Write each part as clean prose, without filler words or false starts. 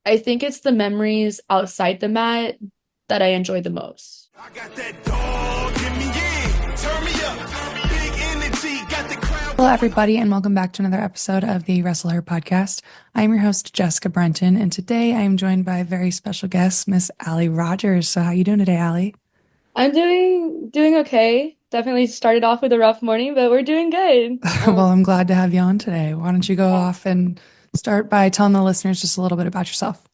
I think it's the memories outside the mat that I enjoy the most. I got that dog in me, yeah. Turn me up. Big energy, got the crowd Hello, going. everybody, and welcome back to another episode of the Wrestle podcast. I am your host, Jessica Brenton, and today I am joined by a very special guest, Miss Allie Rogers. So, how you doing today, Allie? I'm doing okay. Definitely started off with a rough morning, but we're doing good. Well, I'm glad to have you on today. Why don't you go off and start by telling the listeners just a little bit about yourself?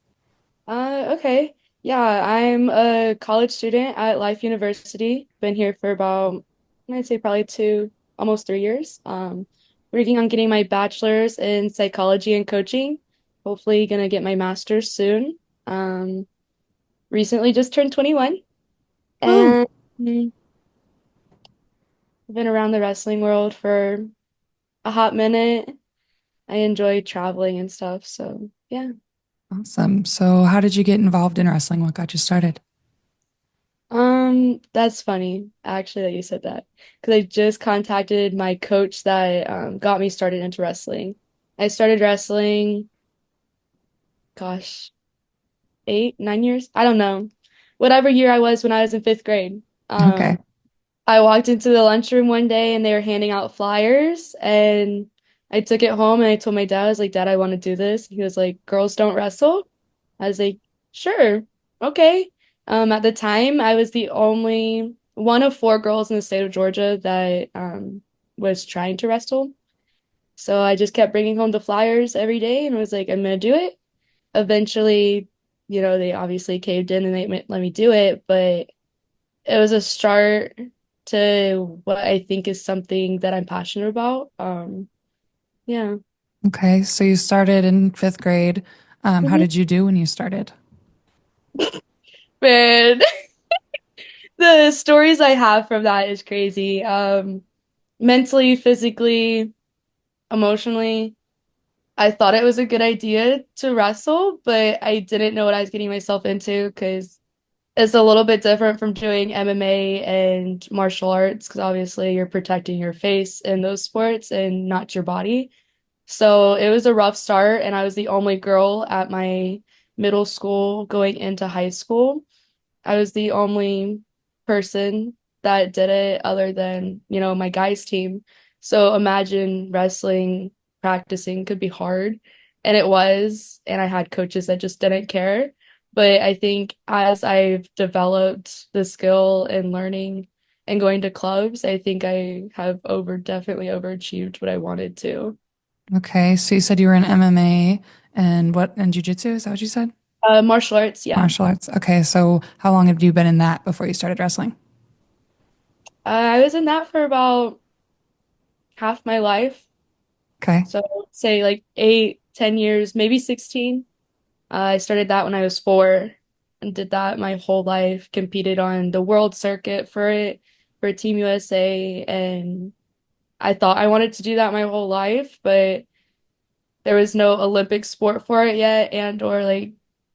Okay. Yeah, I'm a college student at Life University. Been here for about, I'd say probably almost 3 years. Working on getting my bachelor's in psychology and coaching. Hopefully gonna get my master's soon. Um, Recently just turned 21 Woo! and I've been around the wrestling world for a hot minute. I enjoy traveling and stuff, so yeah. Awesome. So, how did you get involved in wrestling? What got you started? That's funny actually that you said that because I just contacted my coach that got me started into wrestling. I started wrestling, gosh, 8, 9 years. I don't know, whatever year I was when I was in fifth grade. Okay. I walked into the lunchroom one day and they were handing out flyers and I took it home and I told my dad, I was like, Dad, I want to do this. He was like, girls don't wrestle. I was like, sure, okay. At the time, I was the only one of four girls in the state of Georgia that was trying to wrestle. So I just kept bringing home the flyers every day and was like, I'm gonna do it. Eventually, they obviously caved in and they let me do it, but it was a start to what I think is something that I'm passionate about. Yeah. Okay. So, you started in fifth grade. How Mhm. did you do when you started? Man, the stories I have from that is crazy. Mentally, physically, emotionally, I thought it was a good idea to wrestle, but I didn't know what I was getting myself into because it's a little bit different from doing MMA and martial arts because obviously you're protecting your face in those sports and not your body. So it was a rough start, and I was the only girl at my middle school going into high school. I was the only person that did it other than, my guys' team. So imagine wrestling, practicing could be hard. And it was. And I had coaches that just didn't care. But I think as I've developed the skill and learning and going to clubs, I think I have definitely overachieved what I wanted to. Okay. So, you said you were in MMA and what, and jujitsu? Is that what you said? Martial arts, yeah. Martial arts. Okay, so how long have you been in that before you started wrestling? I was in that for about half my life. Okay. So say like 8, 10 years, maybe 16. I started that when I was 4 and did that my whole life, competed on the world circuit for it, for Team USA. And I thought I wanted to do that my whole life, but there was no Olympic sport for it yet. And or like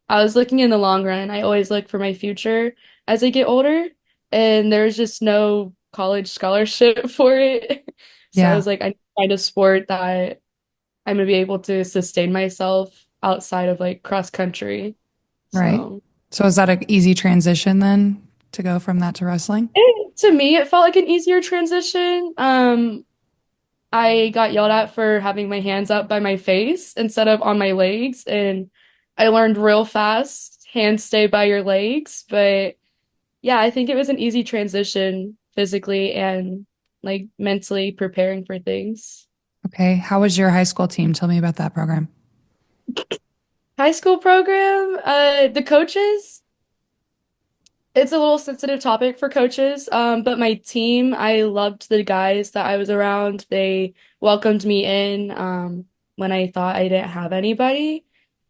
I was looking in the long run. I always look for my future as I get older. And there's just no college scholarship for it. So I Yeah, was like, I need to find a sport that I'm gonna be able to sustain myself outside of like cross country. right. So So is that an easy transition then to go from that to wrestling? to me, it felt like an easier transition. I got yelled at for having my hands up by my face instead of on my legs, and I learned real fast, hands stay by your legs. But yeah, I think it was an easy transition physically and like mentally preparing for things. Okay. How was your high school team? Tell me about that program. High school program, the coaches. It's a little sensitive topic for coaches, but my team, I loved the guys that I was around. They welcomed me in when I thought I didn't have anybody,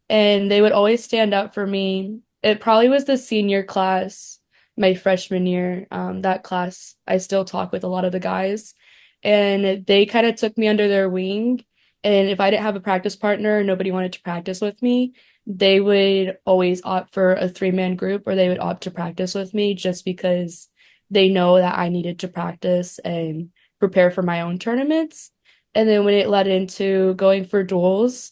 and they would always stand up for me. It probably was the senior class, my freshman year. That class, I still talk with a lot of the guys, and they kind of took me under their wing. And if I didn't have a practice partner, nobody wanted to practice with me, they would always opt for a three-man group or they would opt to practice with me just because they know that I needed to practice and prepare for my own tournaments. And then when it led into going for duels,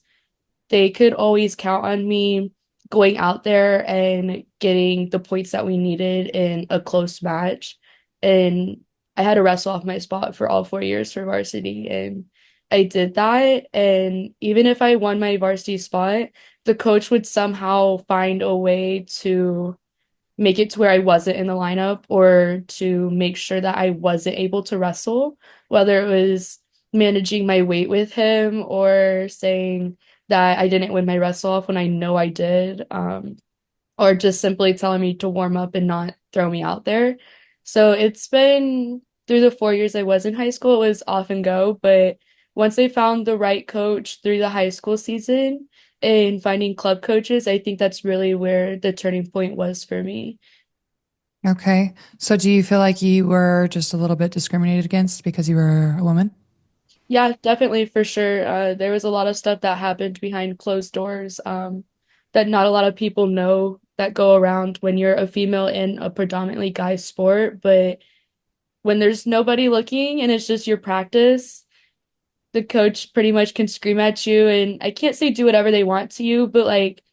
they could always count on me going out there and getting the points that we needed in a close match. And I had to wrestle off my spot for all 4 years for varsity. And I did that. And even if I won my varsity spot, the coach would somehow find a way to make it to where I wasn't in the lineup or to make sure that I wasn't able to wrestle, whether it was managing my weight with him or saying that I didn't win my wrestle off when I know I did, or just simply telling me to warm up and not throw me out there. So it's been through the 4 years I was in high school, it was off and go, but once they found the right coach through the high school season and finding club coaches, I think that's really where the turning point was for me. Okay. So do you feel like you were just a little bit discriminated against because you were a woman? Yeah, definitely for sure. There was a lot of stuff that happened behind closed doors, that not a lot of people know that go around when you're a female in a predominantly guy sport. But when there's nobody looking and it's just your practice, the coach pretty much can scream at you. And I can't say do whatever they want to you, but like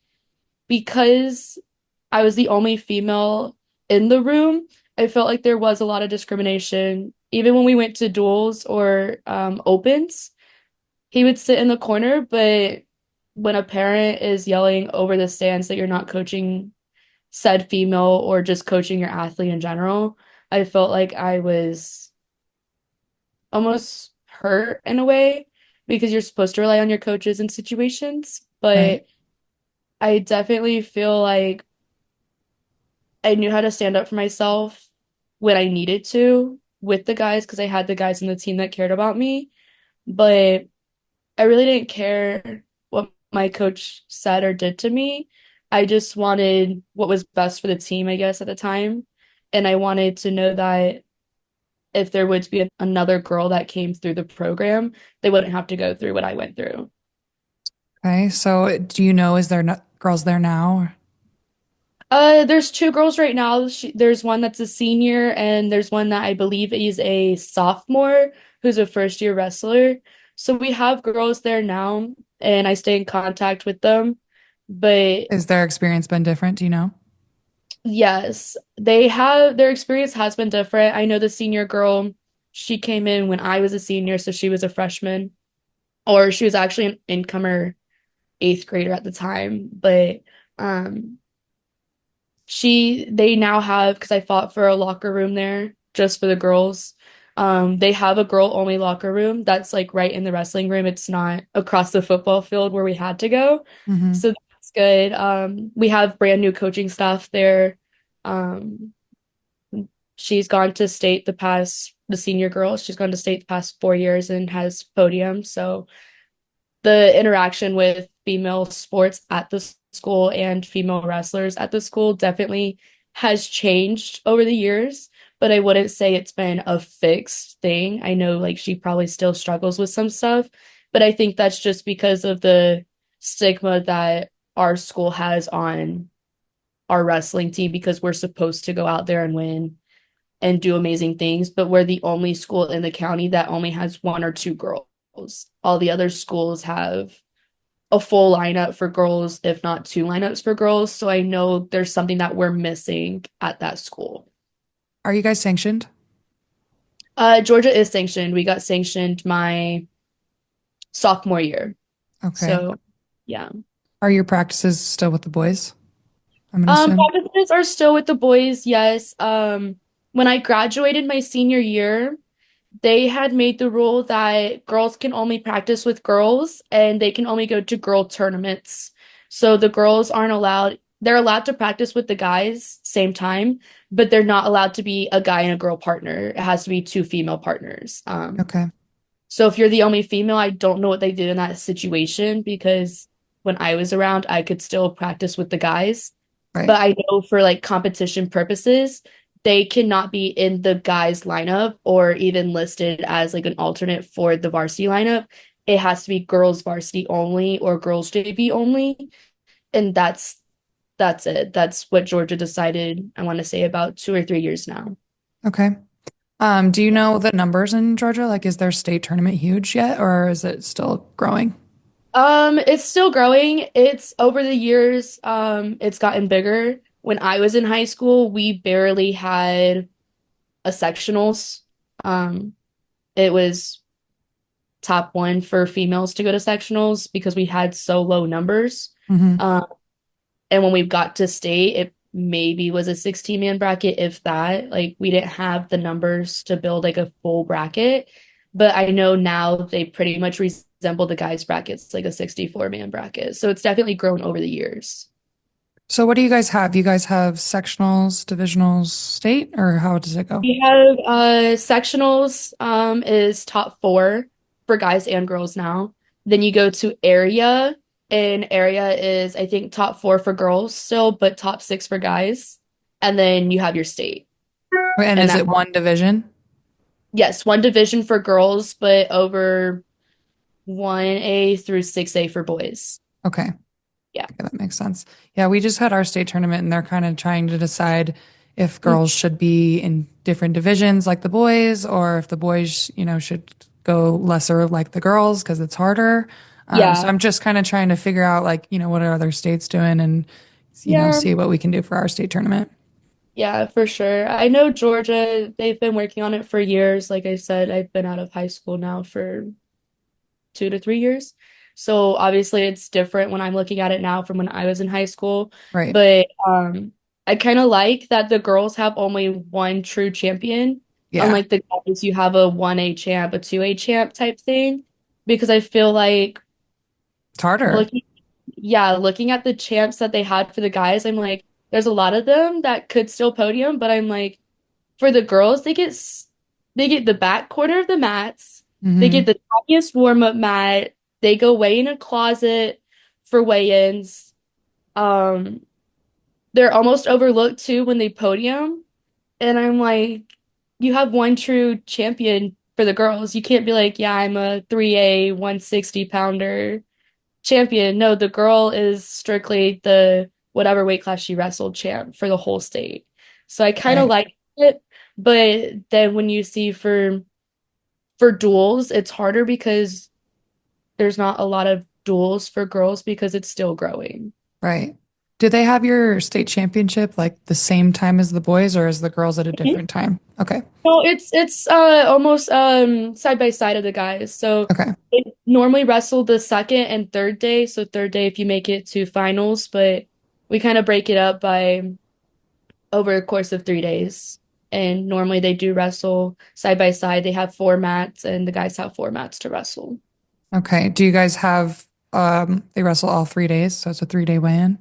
because I was the only female in the room, I felt like there was a lot of discrimination. Even when we went to duels or opens, he would sit in the corner, but when a parent is yelling over the stands that you're not coaching said female or just coaching your athlete in general, I felt like I was almost hurt in a way because you're supposed to rely on your coaches in situations. Right. But I definitely feel like I knew how to stand up for myself when I needed to with the guys because I had the guys in the team that cared about me. But I really didn't care what my coach said or did to me. I just wanted what was best for the team, I guess, at the time. And I wanted to know that if there would be another girl that came through the program, they wouldn't have to go through what I went through. Okay. So do you know, is there no girls there now? There's two girls right now. There's one that's a senior, and there's one that I believe is a sophomore who's a first year wrestler. So we have girls there now, and I stay in contact with them. But Is their experience been different? Do you know? yes, they have their experience has been different. I know the senior girl, she came in when I was a senior, so she was a freshman, or she was actually an incomer eighth grader at the time. But um they now have, because I fought for a locker room there just for the girls. They have a girl only locker room that's like right in the wrestling room. It's not across the football field where we had to go. Hmm. So that's good. We have brand new coaching staff there. Um, she's gone to state the senior girl, she's gone to state the past 4 years and has podium. So the interaction with female sports at the school and female wrestlers at the school definitely has changed over the years, but I wouldn't say it's been a fixed thing. I know like she probably still struggles with some stuff, but I think that's just because of the stigma that our school has on our wrestling team because we're supposed to go out there and win and do amazing things, but we're the only school in the county that only has one or two girls. All the other schools have a full lineup for girls, if not two lineups for girls. So I know there's something that we're missing at that school. Are you guys sanctioned? Georgia is sanctioned. We got sanctioned my sophomore year. Okay. So yeah. Are your practices still with the boys? I'm gonna assume. Practices are still with the boys, yes. When I graduated my senior year, they had made the rule that girls can only practice with girls and they can only go to girl tournaments. So the girls aren't allowed, they're allowed to practice with the guys same time, but they're not allowed to be a guy and a girl partner. It has to be two female partners. Okay. So if you're the only female, I don't know what they did in that situation because when I was around, I could still practice with the guys. Right. But I know for like competition purposes, they cannot be in the guys lineup or even listed as like an alternate for the varsity lineup. It has to be girls varsity only or girls JV only. And that's it. That's what Georgia decided, I want to say about 2 or 3 years now. Okay. Do you know the numbers in Georgia? Like, is their state tournament huge yet, or is it still growing? It's still growing. It's over the years, it's gotten bigger. When I was in high school, we barely had a sectionals. Um, it was top one for females to go to sectionals because we had so low numbers. Hmm. Um, and when we got to state, it maybe was a 16-man bracket, if that. Like we didn't have the numbers to build like a full bracket. But I know now they pretty much resemble the guys' brackets, like a 64-man bracket. So it's definitely grown over the years. So what do you guys have? You guys have sectionals, divisionals, state, or how does it go? We have sectionals is top four for guys and girls now. Then you go to area, and area is I think top four for girls still, but top six for guys. And then you have your state. And And is that it one division? yes, one division for girls, but over 1A through 6A for boys. Okay. Yeah. Okay, that makes sense. Yeah, we just had our state tournament and they're kind of trying to decide if Mm, girls should be in different divisions like the boys or if the boys, should go lesser like the girls because it's harder. So yeah. I'm just kind of trying to figure out like, what are other states doing and, Yeah. see what we can do for our state tournament. Yeah, for sure. I know Georgia, they've been working on it for years. Like I said, I've been out of high school now for 2 to 3 years. So obviously it's different when I'm looking at it now from when I was in high school. Right. But I kind of like that the girls have only one true champion. Yeah. Unlike the guys, you have a 1A champ, a 2A champ type thing. Because I feel like It's harder. looking, yeah, looking at the champs that they had for the guys, I'm like, there's a lot of them that could still podium, but I'm like, for the girls, they get the back quarter of the mats. They get Hmm. the tiniest warm-up mat. They go way in a closet for weigh-ins. Um, they're almost overlooked too when they podium. And I'm like, you have one true champion for the girls. You can't be like, yeah, I'm a 3A 160 pounder champion. No, the girl is strictly the whatever weight class she wrestled champ for the whole state. So I kind of Right. like it, but then when you see for duels, it's harder because there's not a lot of duels for girls because it's still growing. Right. Do they have your state championship like the same time as the boys or is the girls at a Mhm. different time? Okay. No, it's almost side by side of the guys. So Okay. they normally wrestle the second and third day. So third day if you make it to finals, but we kind of break it up by over a course of 3 days. And normally they do wrestle side by side. They have four mats, and the guys have four mats to wrestle. Okay. Do you guys have they wrestle all 3 days, so it's a 3-day weigh-in?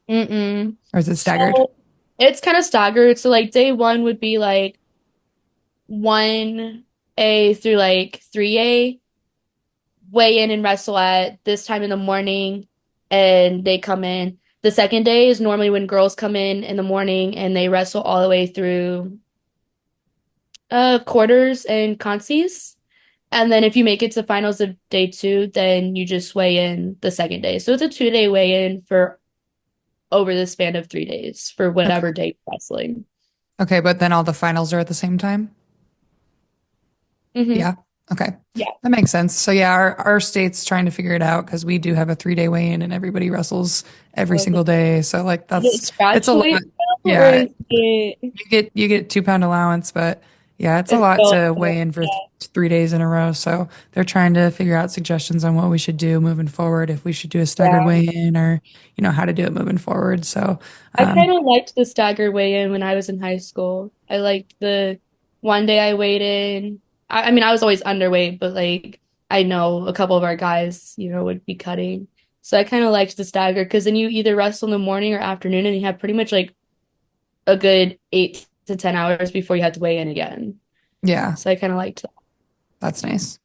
Mm-mm. Or is it staggered? So it's kind of staggered. So like day one would be like 1A through like 3A, weigh in and wrestle at this time in the morning, and they come in. The second day is normally when girls come in the morning and they wrestle all the way through quarters and consies. And then if you make it to finals of day two, then you just weigh in the second day. So it's a 2-day weigh in for over the span of 3 days for Okay. whatever day you're wrestling. Okay, but then all the finals are at the same time? Hmm. Yeah. Okay. Yeah. That makes sense. So yeah, our state's trying to figure it out because we do have a 3-day weigh-in and everybody wrestles every Oh, single day. So like is it it's a scratch lot. weight now, or Yeah. is it You get 2 pound allowance, but yeah, it's a it's lot still to weigh in for 3 days in a row. So they're trying to figure out suggestions on what we should do moving forward, if we should do a staggered yeah. weigh-in or, how to do it moving forward. So, I um, kind of liked the stagger weigh-in when I was in high school. I liked the one day I weighed in. I mean, I was always underweight, but like I know a couple of our guys, would be cutting. So I kind of liked the stagger because then you either wrestle in the morning or afternoon, and you have pretty much like a good 8 to 10 hours before you have to weigh in again. yeah, So I kind of liked that. that's nice.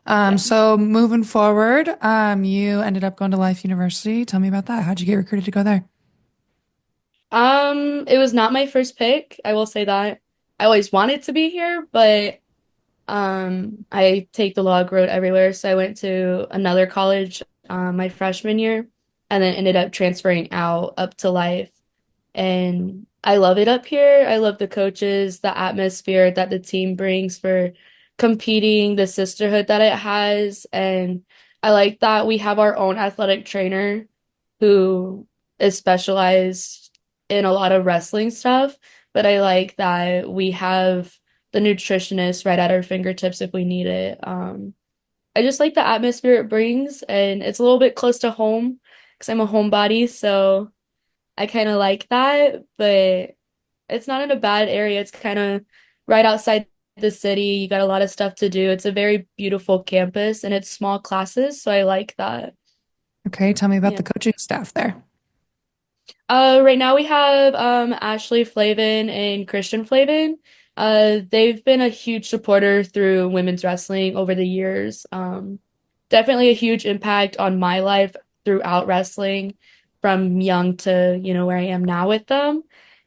Yeah. So moving forward, you ended up going to Life University. Tell me about that. How'd you get recruited to go there? It was not my first pick. I will say that. I always wanted to be here, but I take the log road everywhere. So I went to another college my freshman year and then ended up transferring out up to Life. And I love it up here. I love the coaches, the atmosphere that the team brings for competing, the sisterhood that it has. And I like that we have our own athletic trainer who is specialized in a lot of wrestling stuff, but I like that we have the nutritionist right at our fingertips if we need it. I just like the atmosphere it brings, and it's a little bit close to home because I'm a homebody, so I kind of like that, but it's not in a bad area. It's kind of right outside the city. You got a lot of stuff to do. It's a very beautiful campus and it's small classes, so I like that. Okay, tell me about Yeah. the coaching staff there. Right now we have Ashley Flavin and Christian Flavin. They've been a huge supporter through women's wrestling over the years. Definitely a huge impact on my life throughout wrestling from young to, where I am now with them.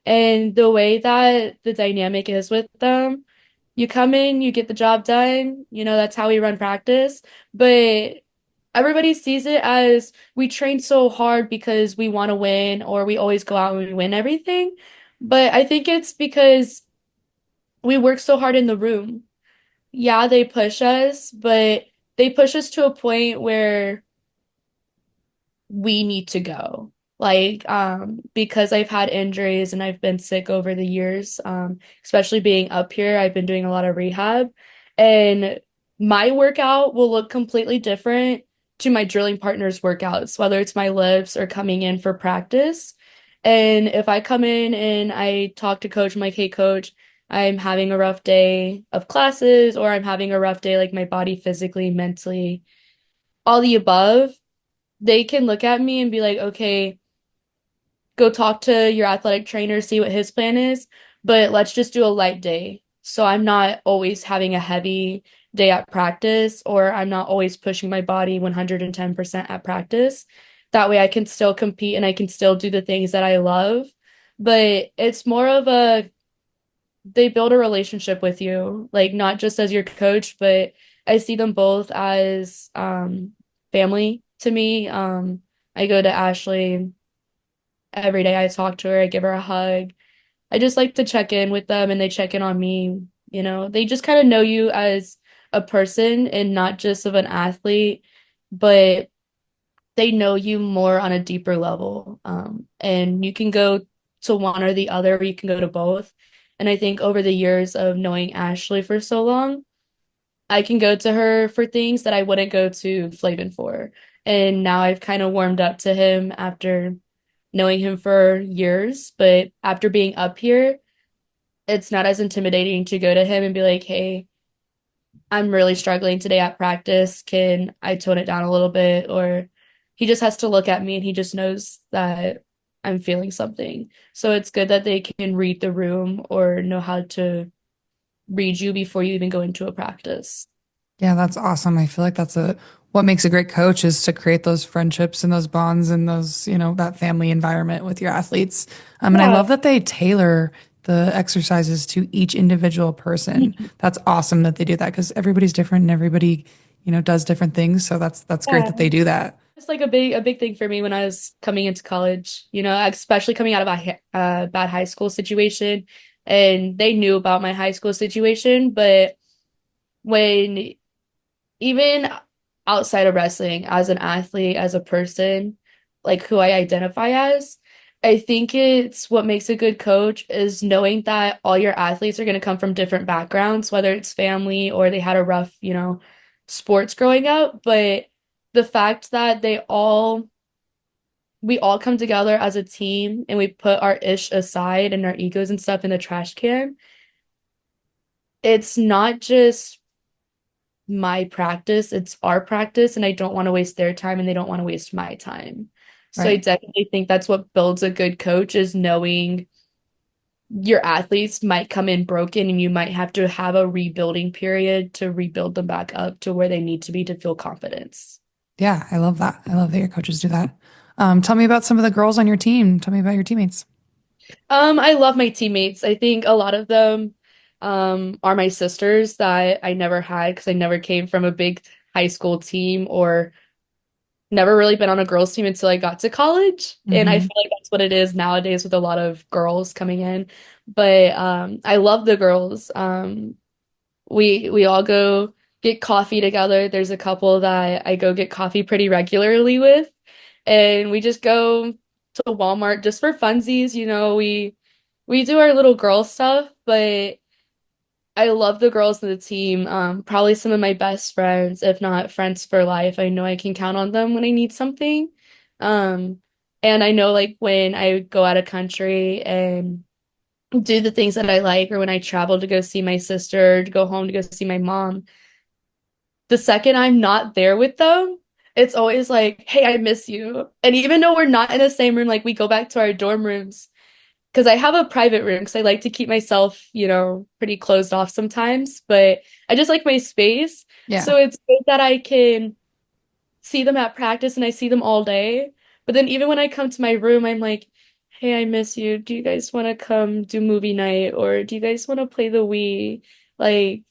And the way that the dynamic is with them, you come in, you get the job done, that's how we run practice. But everybody sees it as we train so hard because we want to win or we always go out and we win everything. But I think it's because we work so hard in the room. Yeah, they push us, but they push us to a point where we need to go. Like, because I've had injuries and I've been sick over the years, especially being up here, I've been doing a lot of rehab, and my workout will look completely different to my drilling partner's workouts, whether it's my lifts or coming in for practice. And if I come in and I talk to coach, I'm like, hey, coach, I'm having a rough day of classes, or I'm having a rough day, like my body physically, mentally, all the above, they can look at me and be like, okay, go talk to your athletic trainer, see what his plan is, but let's just do a light day. So I'm not always having a heavy day at practice, or I'm not always pushing my body 110% at practice. That way I can still compete and I can still do the things that I love. But it's more of they build a relationship with you, like not just as your coach, but I see them both as family to me. I go to Ashley every day. I talk to her, I give her a hug. I just like to check in with them and they check in on me. They just kind of know you as a person and not just of an athlete, but they know you more on a deeper level. And you can go to one or the other, or you can go to both. And I think over the years of knowing Ashley for so long, I can go to her for things that I wouldn't go to Flavin for. And now I've kind of warmed up to him after knowing him for years. But after being up here, it's not as intimidating to go to him and be like, hey, I'm really struggling today at practice. Can I tone it down a little bit? Or he just has to look at me and he just knows that I'm feeling something. So it's good that they can read the room or know how to read you before you even go into a practice. Yeah, that's awesome. I feel like that's a what makes a great coach is to create those friendships and those bonds and those, that family environment with your athletes. And I Yeah. love that they tailor the exercises to each individual person. That's awesome that they do that because everybody's different and everybody, does different things. So that's great Yeah. that they do that. It's like a big thing for me when I was coming into college, especially coming out of a bad high school situation. And they knew about my high school situation, but when even outside of wrestling, as an athlete, as a person, like who I identify as, I think it's what makes a good coach is knowing that all your athletes are going to come from different backgrounds, whether it's family or they had a rough, sports growing up. But the fact that we all come together as a team and we put our ish aside and our egos and stuff in the trash can, it's not just my practice, it's our practice, and I don't want to waste their time and they don't want to waste my time. So I Right. definitely think that's what builds a good coach is knowing your athletes might come in broken and you might have to have a rebuilding period to rebuild them back up to where they need to be to feel confidence. Yeah, I love that. I love that your coaches do that. Tell me about some of the girls on your team. Tell me about your teammates. I love my teammates. I think a lot of them are my sisters that I never had because I never came from a big high school team or never really been on a girls' team until I got to college. And I Hmm. feel like that's what it is nowadays with a lot of girls coming in. But I love the girls. We all go get coffee together. There's a couple that I go get coffee pretty regularly with, and we just go to Walmart just for funsies. We do our little girl stuff, but I love the girls in the team. Probably some of my best friends, if not friends for life. I know I can count on them when I need something. Um, and I know like when I go out of country and do the things that I like, or when I travel to go see my sister, to go home to go see my mom, the second I'm not there with them, it's always like, hey, I miss you. And even though we're not in the same room, like we go back to our dorm rooms because I have a private room because I like to keep myself, pretty closed off sometimes, but I just like my space. Yeah. So it's good that I can see them at practice and I see them all day. But then even when I come to my room, I'm like, hey, I miss you. Do you guys want to come do movie night or do you guys want to play the Wii? Like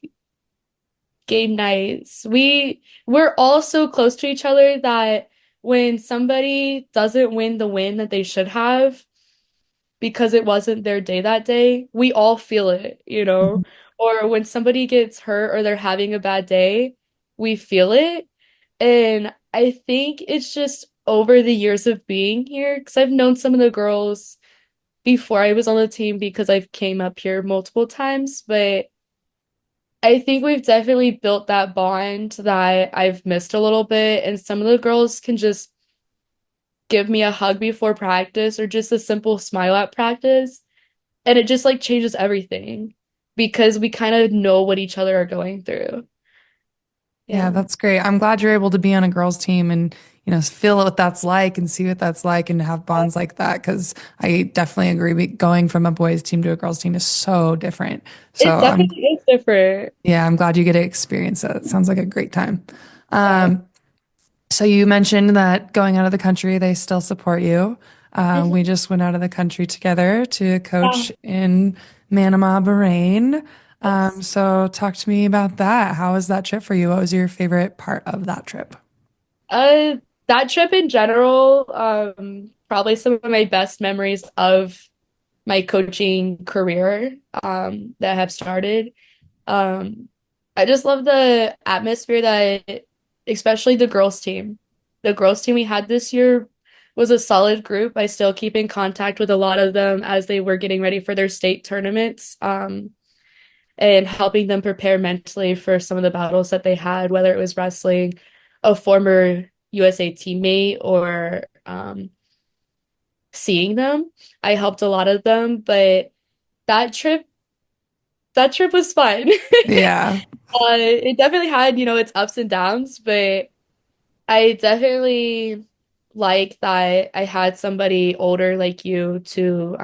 game nights. We're all so close to each other that when somebody doesn't win the win that they should have, because it wasn't their day that day, we all feel it. Mhm. Or when somebody gets hurt or they're having a bad day, we feel it. And I think it's just over the years of being here, because I've known some of the girls before I was on the team because I've came up here multiple times, but I think we've definitely built that bond that I've missed a little bit. And some of the girls can just give me a hug before practice or just a simple smile at practice. And it just like changes everything because we kind of know what each other are going through. Yeah, Yeah. that's great. I'm glad you're able to be on a girls' team and, feel what that's like and see what that's like and have bonds like that. Because I definitely agree. Going from a boys' team to a girls' team is so different. So It definitely is different. yeah, I'm glad you get to experience that. It sounds like a great time. Yeah. Um, so you mentioned that going out of the country, they still support you. Mhm. We just went out of the country together to Yeah. coach in Manama, Bahrain. Yes. So talk to me about that. How was that trip for you? What was your favorite part of that trip? Uh, that trip in general, probably some of my best memories of my coaching career, that have started. Um, I just love the atmosphere that, especially the girls' team. The girls' team we had this year was a solid group. I still keep in contact with a lot of them as they were getting ready for their state tournaments, and helping them prepare mentally for some of the battles that they had, whether it was wrestling a former USA teammate or seeing them. I helped a lot of them, but that trip, that trip was fun. Yeah, It definitely had, its ups and downs, but I definitely like that I had somebody older like you to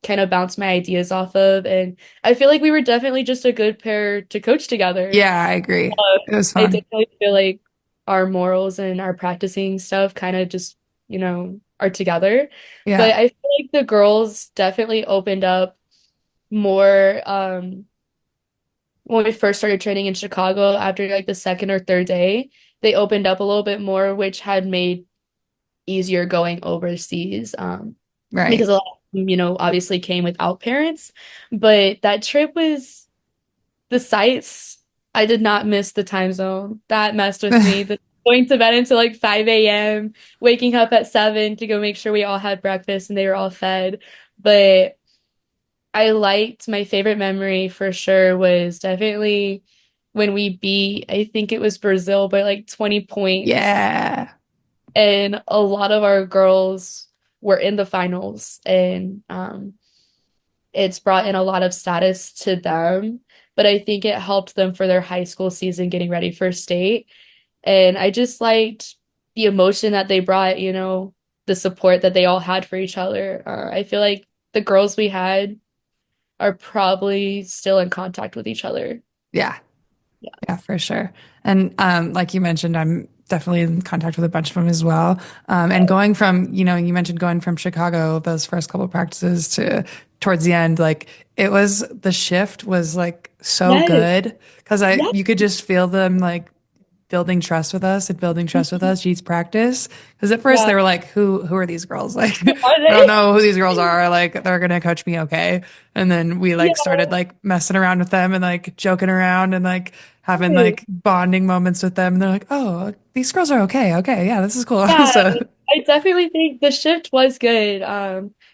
kind of bounce my ideas off of. And I feel like we were definitely just a good pair to coach together. yeah, I agree. It was I fun. definitely feel like our morals and our practicing stuff kind of just, are together. But Yeah, I feel like the girls definitely opened up more when we first started training in Chicago after like the second or third day. They opened up a little bit more, which had made easier going overseas. Because right. a lot of them, obviously came without parents. But that trip was the sights. I did not miss the time zone. That messed with me. Going to bed until like 5 a.m., waking up at 7 to go make sure we all had breakfast and they were all fed. But I liked my favorite memory for sure was definitely when we beat, I think it was Brazil by like 20 points. Yeah, And a lot of our girls were in the finals, and it's brought in a lot of status to them. But I think it helped them for their high school season getting ready for state. And I just liked the emotion that they brought, the support that they all had for each other. I feel like the girls we had are probably still in contact with each other. yeah. Yeah. Yeah, for sure. And like you mentioned, I'm definitely in contact with a bunch of them as well. And going from, you mentioned going from Chicago, those first couple of practices to towards the end, like the shift was like so Yes. good because Yes. you could just feel them like building trust with us and building trust with us each practice. Because at first Yeah. they were like, who are these girls? Like, Are I don't they? know who these girls are. Like, they're gonna coach me, okay? And then we Yeah. like started like messing around with them and like joking around and like having like bonding moments with them. And they're like, oh, these girls are okay. Okay. Yeah, this is cool. Yeah, So, I definitely think the shift was good.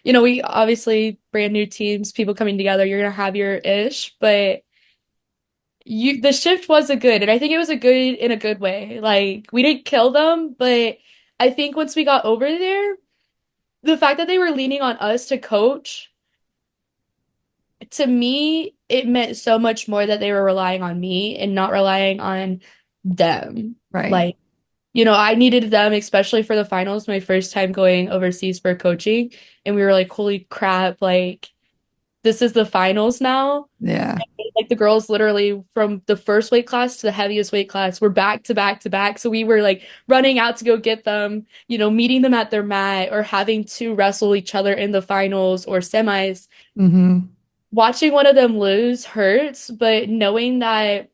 We obviously brand new teams, people coming together, you're gonna have your ish, but the shift was a good, and I think it was a good in a good way. Like we didn't kill them, but I think once we got over there, the fact that they were leaning on us to coach, to me, it meant so much more that they were relying on me and not relying on them. right. Like, I needed them, especially for the finals, my first time going overseas for coaching. And we were like, holy crap, like, this is the finals now. Yeah. Like, the girls literally from the first weight class to the heaviest weight class were back to back to back. So we were like running out to go get them, meeting them at their mat or having to wrestle each other in the finals or semis. Hmm. Watching one of them lose hurts, but knowing that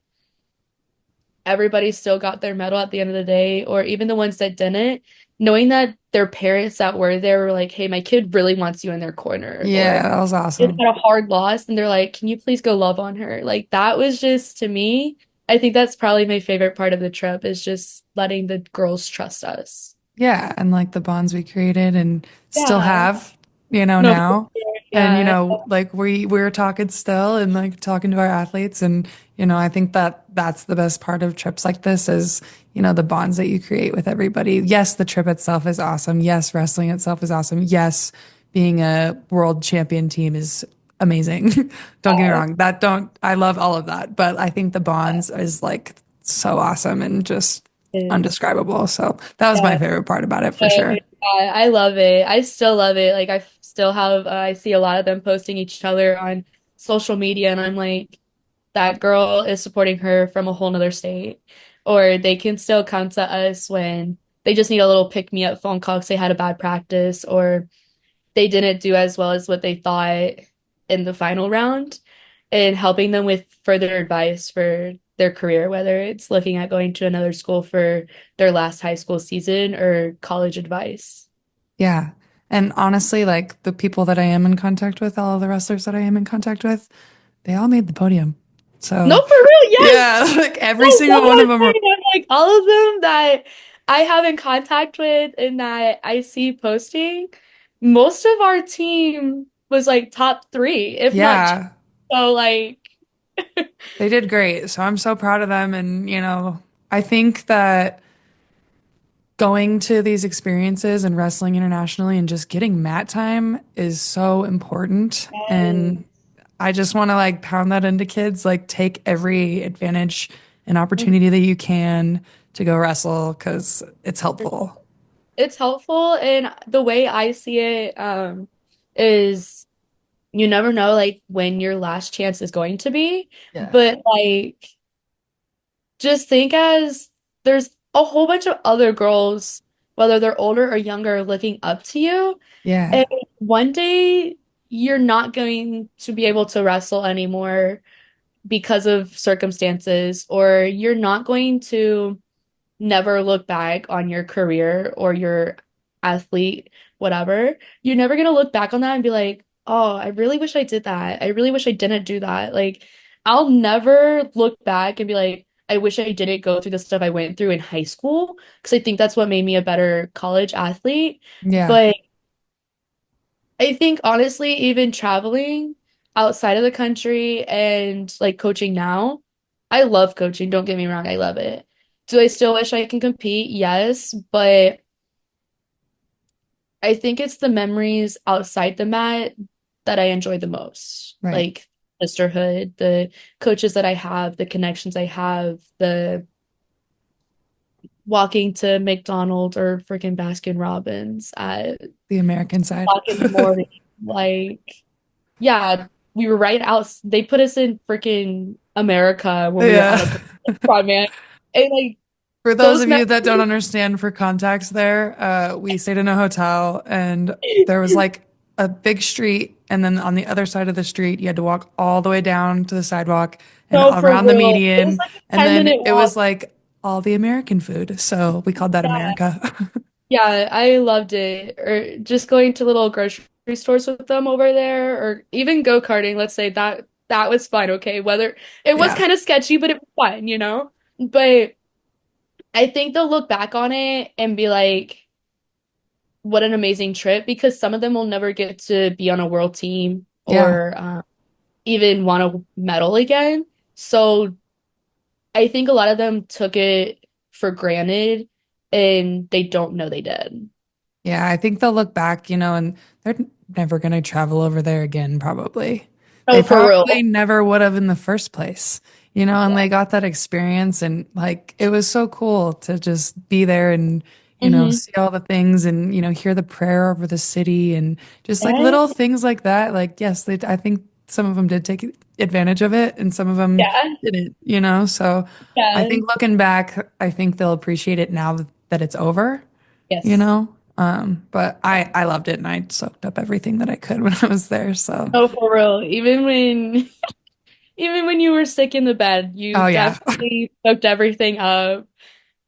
everybody still got their medal at the end of the day, or even the ones that didn't, knowing that their parents that were there were like, hey, my kid really wants you in their corner, or Yeah, that was it awesome. had a hard loss, and they're like, can you please go love on her? Like, that was just, to me, I think that's probably my favorite part of the trip is just letting the girls trust us. Yeah, and like the bonds we created and still Yeah. have, No, for now. sure. And Yeah. like we're talking still and like talking to our athletes and I think that that's the best part of trips like this is, the bonds that you create with everybody. Yes, the trip itself is awesome. Yes, wrestling itself is awesome. Yes, being a world champion team is amazing. Don't get me wrong. I love all of that, but I think the bonds is like so awesome and just Is. undescribable. So that was my Yeah. favorite part about it for Yeah, sure. I love it. I still love it. Like I still have I see a lot of them posting each other on social media and I'm like that girl is supporting her from a whole nother state. Or they can still come to us when they just need a little pick me up phone call because they had a bad practice or they didn't do as well as what they thought in the final round and helping them with further advice for their career, whether it's looking at going to another school for their last high school season or college advice. Yeah. And honestly, like the people that I am in contact with, all of the wrestlers that I am in contact with, they all made the podium. No, So, for real, yes. yeah, like every That's single what one of I'm them. saying. I'm like all of them that I have in contact with and that I see posting, most of our team was like top three, if not two. Yeah, So like they did great. So I'm so proud of them. And, I think that going to these experiences and wrestling internationally and just getting mat time is so important. And I just want to like pound that into kids, like take every advantage and opportunity that you can to go wrestle because it's helpful. it's helpful and the way I see it is you never know like when your last chance is going to be, Yeah. but like just think as there's a whole bunch of other girls, whether they're older or younger, looking up to you. Yeah. And one day you're not going to be able to wrestle anymore because of circumstances, or you're not going to never look back on your career or your athlete, whatever. You're never gonna look back on that and be like, oh, I really wish I did that. I really wish I didn't do that. Like, I'll never look back and be like, I wish I didn't go through the stuff I went through in high school because I think that's what made me a better college athlete. Yeah. But I think honestly, even traveling outside of the country and like coaching now, I love coaching. Don't get me wrong, I love it. Do I still wish I can compete? Yes, but I think it's the memories outside the mat that I enjoy the most. Right. Like sisterhood, the coaches that I have, the connections I have, the walking to McDonald's or freaking Baskin Robbins at The American side. 2 o'clock in the morning. Like, yeah, we were right out. They put us in freaking America when we were out Yeah. of prime, man. And like For those those of you that don't memories. understand for context there, we stayed in a hotel and there was like a big street. And then on the other side of the street, you had to walk all the way down to the sidewalk and No, for around the real. It was median. like a And 10 then minute it walk. was like all the American food. So we called that Yeah. America. Yeah, I loved it. Or just going to little grocery stores with them over there, or even go-karting. Let's say that that was fun, okay? Whether it was Yeah. kind of sketchy, but it was fun, you know? But I think they'll look back on it and be like, what an amazing trip because some of them will never get to be on a world team Yeah. or even want to medal again. So I think a lot of them took it for granted and they don't know they did. Yeah, I think they'll look back, and they're never going to travel over there again, probably. They Oh, for probably real. never would have in the first place, and Yeah. they got that experience and like it was so cool to just be there and, Hmm. see all the things and, hear the prayer over the city and just like Yeah. little things like that. Like, yes, I think some of them did take advantage of it and some of them Yeah. didn't. So I Yeah. think looking back, I think they'll appreciate it now that it's over you Yes. know? But I loved it and I soaked up everything that I could when I was there. So, Oh, for real. Even when you were sick in the bed, you oh yeah. definitely soaked everything up.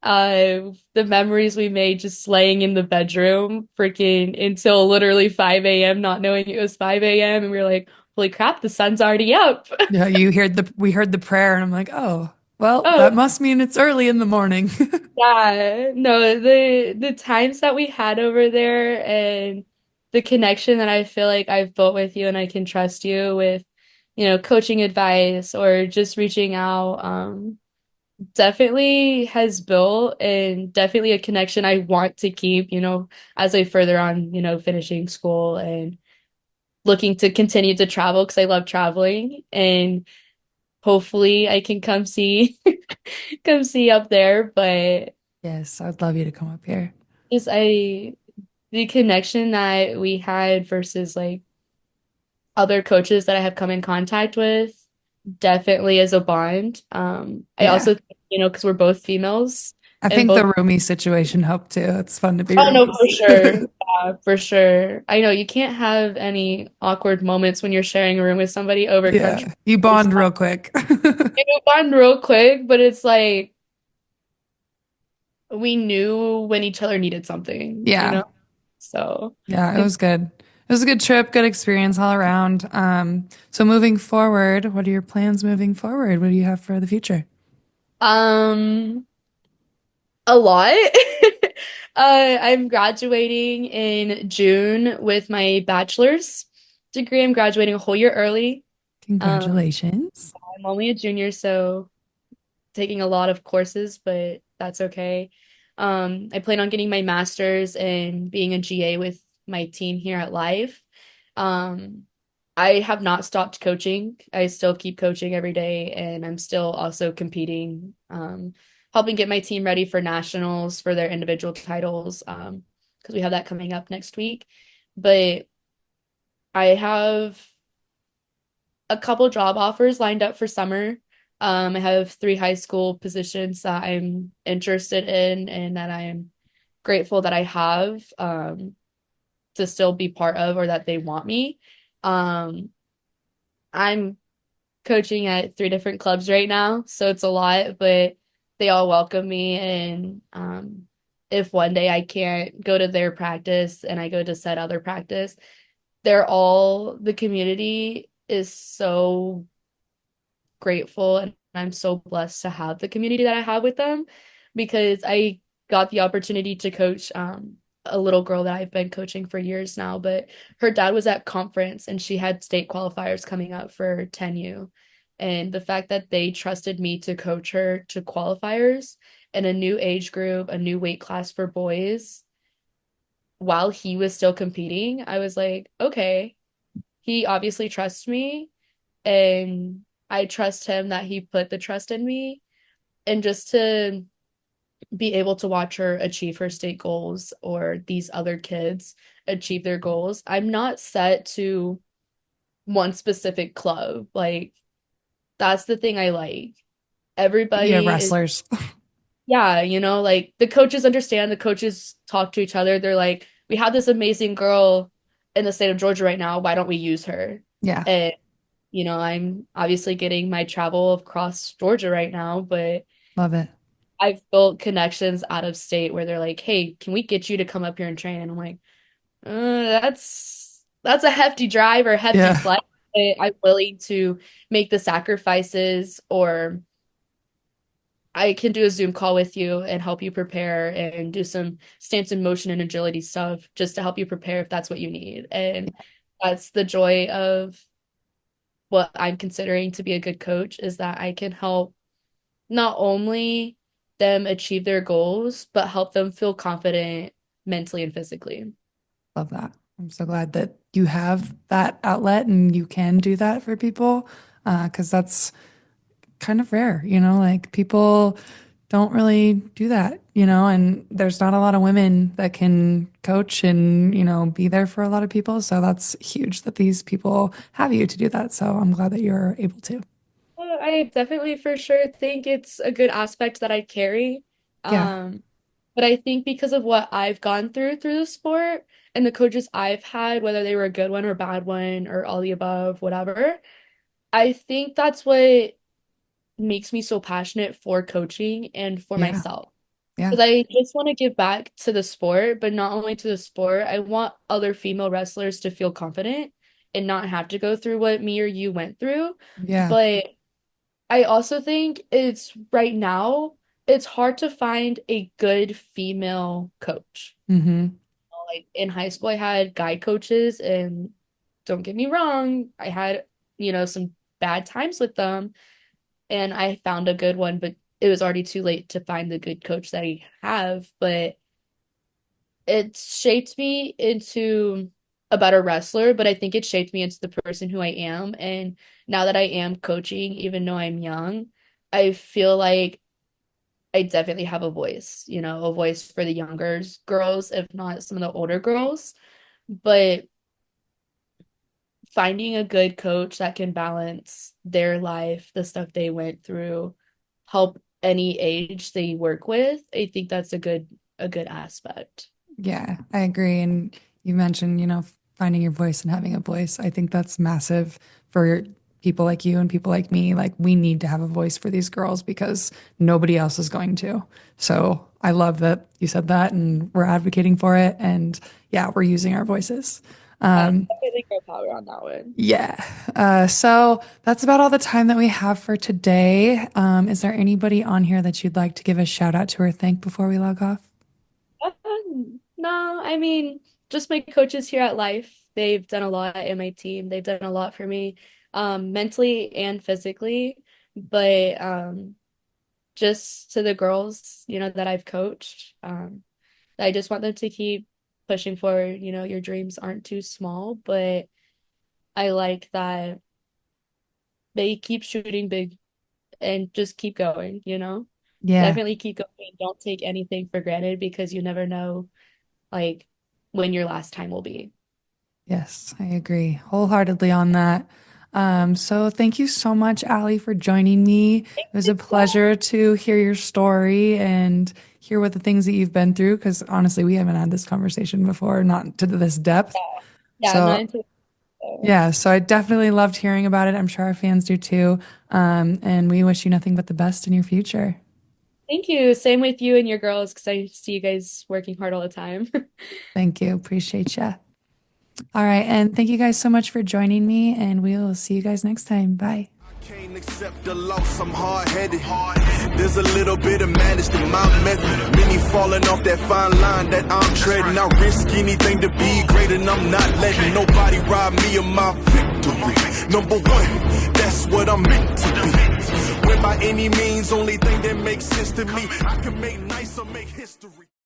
The memories we made just laying in the bedroom, freaking until literally 5 a.m., not knowing it was 5 a.m. And we were like, holy crap, the sun's already up. Yeah, we heard the prayer and I'm like, "Oh, well, Oh, that must mean it's early in the morning." yeah. No, the times that we had over there and the connection that I feel like I've built with you and I can trust you with, coaching advice or just reaching out. Definitely has built and definitely a connection I want to keep, as I further on, finishing school and looking to continue to travel because I love traveling and hopefully I can come see come see up there. But Yes, I'd love you to come up here. just the connection that we had versus like other coaches that I have come in contact with definitely is a bond. I Yeah. also, because we're both females I and think both. the roomie situation helped too. It's fun to be Oh no, for roomies. sure. Yeah, for sure. I know you can't have any awkward moments when you're sharing a room with somebody over country. Yeah, you bond real quick. You move on real quick, but it's like we knew when each other needed something, you Yeah. know? So, Yeah, it was good. It was a good trip, good experience all around. So moving forward, what are your plans moving forward? What do you have for the future? um, a lot. I'm graduating in June with my bachelor's degree. I'm graduating a whole year early. Um, Congratulations. I'm only a junior, so taking a lot of courses, but that's okay. I plan on getting my master's and being a GA with my team here at Life. Um, I have not stopped coaching. I still keep coaching every day, and I'm still also competing, helping get my team ready for nationals for their individual titles, because we have that coming up next week. But I have a couple job offers lined up for summer. I have 3 high school positions that I'm interested in and that I am grateful that I have to still be part of or that they want me. Um, I'm coaching at 3 different clubs right now, so it's a lot, but they all welcome me. And if one day I can't go to their practice and I go to said other practice, the community is so grateful and I'm so blessed to have the community that I have with them because I got the opportunity to coach a little girl that I've been coaching for years now, but her dad was at conference and she had state qualifiers coming up for 10U. And the fact that they trusted me to coach her to qualifiers in a new age group, a new weight class for boys, while he was still competing, I was like, okay, he obviously trusts me and I trust him that he put the trust in me. And just to be able to watch her achieve her state goals or these other kids achieve their goals, I'm not set to one specific club. Like, that's the thing I like. Yeah, Everybody is, wrestlers. yeah, like the coaches understand, the coaches talk to each other. They're like, we have this amazing girl in the state of Georgia right now. Why don't we use her? Yeah, And I'm obviously getting my travel across Georgia right now, but love it. I've built connections out of state where they're like, "Hey, can we get you to come up here and train?" And I'm like, that's a hefty drive or a hefty Yeah. flight. I'm willing to make the sacrifices, or I can do a Zoom call with you and help you prepare and do some stance and motion and agility stuff just to help you prepare if that's what you need. And that's the joy of what I'm considering to be a good coach, is that I can help not only them achieve their goals, but help them feel confident mentally and physically. Love that. I'm so glad that you have that outlet and you can do that for people, because that's kind of rare, like people don't really do that, and there's not a lot of women that can coach and, be there for a lot of people. So that's huge that these people have you to do that. So I'm glad that you're able to. Well, I definitely for sure think it's a good aspect that I carry. Yeah. Um, but I think because of what I've gone through the sport and the coaches I've had, whether they were a good one or bad one or all the above, whatever, I think that's what makes me so passionate for coaching and for Yeah. myself. Yeah. Because I just want to give back to the sport, but not only to the sport, I want other female wrestlers to feel confident and not have to go through what me or you went through. Yeah. But I also think it's right now, it's hard to find a good female coach. Mm-hmm. Like in high school, I had guy coaches, and don't get me wrong, I had, some bad times with them, and I found a good one, but it was already too late to find the good coach that I have. But it shaped me into a better wrestler, but I think it shaped me into the person who I am. And now that I am coaching, even though I'm young, I feel like I definitely have a voice for the younger girls, if not some of the older girls. But finding a good coach that can balance their life, the stuff they went through, help any age they work with, I think that's a good aspect. Yeah, I agree. And you mentioned, finding your voice and having a voice. I think that's massive for people like you and people like me. Like, we need to have a voice for these girls because nobody else is going to. So I love that you said that and we're advocating for it. And yeah, we're using our voices. Definitely girl power on that one. Yeah. So that's about all the time that we have for today. Is there anybody on here that you'd like to give a shout out to or thank before we log off? No, I mean, just my coaches here at Life. They've done a lot in my team. They've done a lot for me, mentally and physically. But just to the girls, that I've coached, I just want them to keep pushing forward. Your dreams aren't too small, but I like that they keep shooting big and just keep going. Yeah. Definitely keep going. Don't take anything for granted because you never know like when your last time will be. Yes, I agree wholeheartedly on that. So thank you so much, Allie, for joining me. It was a pleasure to hear your story and hear what the things that you've been through, because honestly, we haven't had this conversation before, not to this depth. Yeah, I'm not So into it. So. yeah, so I definitely loved hearing about it. I'm sure our fans do too. And we wish you nothing but the best in your future. Thank you. Same with you and your girls, because I see you guys working hard all the time. Thank you. Appreciate you. All right. And thank you guys so much for joining me, and we will see you guys next time. Bye. Can't accept the loss, I'm hard-headed. There's a little bit of madness to my method. Many falling off that fine line that I'm treading. I risk anything to be great, and I'm not letting nobody rob me of my victory. Number one, that's what I'm meant to be. When by any means, only thing that makes sense to me, I can make nice or make history.